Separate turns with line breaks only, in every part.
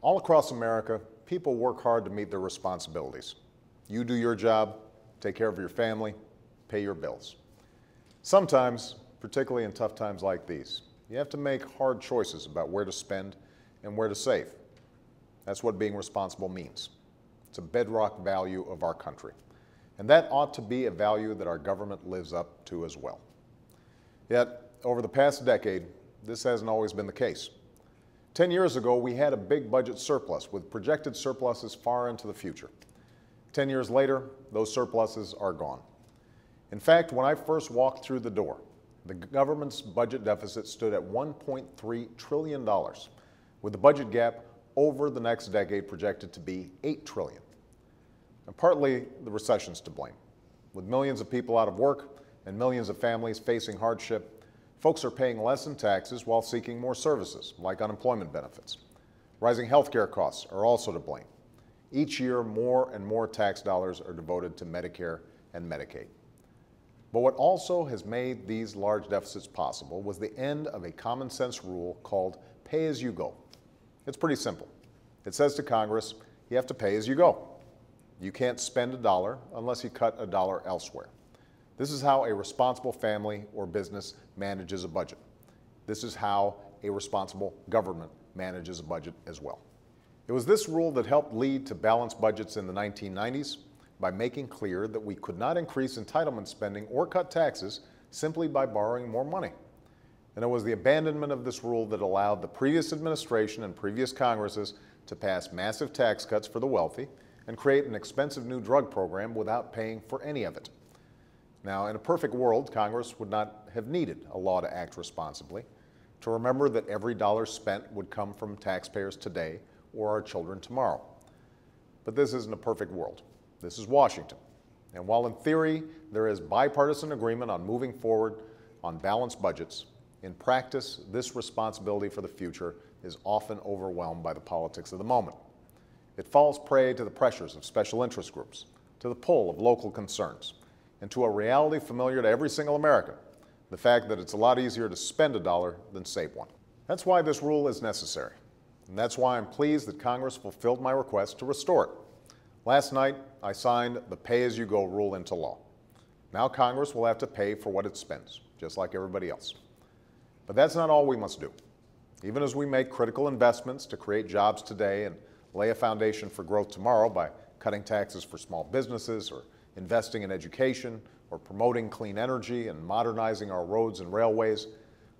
All across America, people work hard to meet their responsibilities. You do your job, take care of your family, pay your bills. Sometimes, particularly in tough times like these, you have to make hard choices about where to spend and where to save. That's what being responsible means. It's a bedrock value of our country. And that ought to be a value that our government lives up to as well. Yet, over the past decade, this hasn't always been the case. 10 years ago, we had a big budget surplus with projected surpluses far into the future. 10 years later, those surpluses are gone. In fact, when I first walked through the door, the government's budget deficit stood at $1.3 trillion, with the budget gap over the next decade projected to be $8 trillion. And partly the recession's to blame. With millions of people out of work and millions of families facing hardship, folks are paying less in taxes while seeking more services, like unemployment benefits. Rising healthcare costs are also to blame. Each year, more and more tax dollars are devoted to Medicare and Medicaid. But what also has made these large deficits possible was the end of a common sense rule called pay as you go. It's pretty simple. It says to Congress, you have to pay as you go. You can't spend a dollar unless you cut a dollar elsewhere. This is how a responsible family or business manages a budget. This is how a responsible government manages a budget as well. It was this rule that helped lead to balanced budgets in the 1990s by making clear that we could not increase entitlement spending or cut taxes simply by borrowing more money. And it was the abandonment of this rule that allowed the previous administration and previous Congresses to pass massive tax cuts for the wealthy and create an expensive new drug program without paying for any of it. Now, in a perfect world, Congress would not have needed a law to act responsibly, to remember that every dollar spent would come from taxpayers today or our children tomorrow. But this isn't a perfect world. This is Washington. And while in theory there is bipartisan agreement on moving forward on balanced budgets, in practice, this responsibility for the future is often overwhelmed by the politics of the moment. It falls prey to the pressures of special interest groups, to the pull of local concerns, and to a reality familiar to every single American, the fact that it's a lot easier to spend a dollar than save one. That's why this rule is necessary, and that's why I'm pleased that Congress fulfilled my request to restore it. Last night, I signed the pay-as-you-go rule into law. Now Congress will have to pay for what it spends, just like everybody else. But that's not all we must do. Even as we make critical investments to create jobs today and lay a foundation for growth tomorrow by cutting taxes for small businesses or investing in education, or promoting clean energy and modernizing our roads and railways,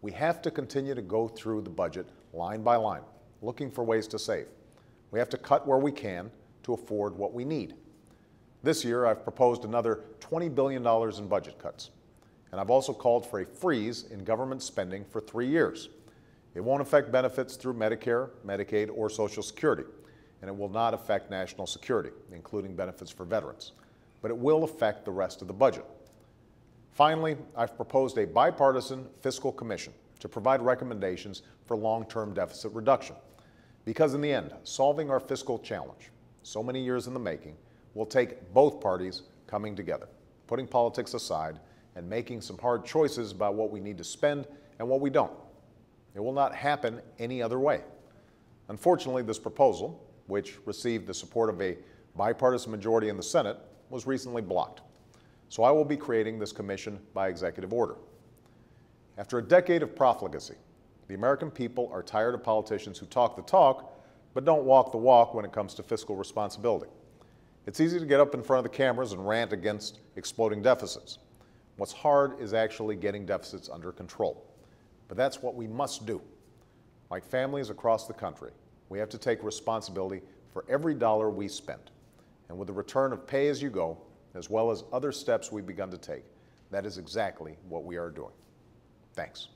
we have to continue to go through the budget line by line, looking for ways to save. We have to cut where we can to afford what we need. This year, I've proposed another $20 billion in budget cuts, and I've also called for a freeze in government spending for 3 years. It won't affect benefits through Medicare, Medicaid, or Social Security, and it will not affect national security, including benefits for veterans. But it will affect the rest of the budget. Finally, I've proposed a bipartisan fiscal commission to provide recommendations for long-term deficit reduction. Because in the end, solving our fiscal challenge, so many years in the making, will take both parties coming together, putting politics aside, and making some hard choices about what we need to spend and what we don't. It will not happen any other way. Unfortunately, this proposal, which received the support of a bipartisan majority in the Senate, was recently blocked. So I will be creating this commission by executive order. After a decade of profligacy, the American people are tired of politicians who talk the talk, but don't walk the walk when it comes to fiscal responsibility. It's easy to get up in front of the cameras and rant against exploding deficits. What's hard is actually getting deficits under control. But that's what we must do. Like families across the country, we have to take responsibility for every dollar we spend. And with the return of pay-as-you-go, as well as other steps we've begun to take, that is exactly what we are doing. Thanks.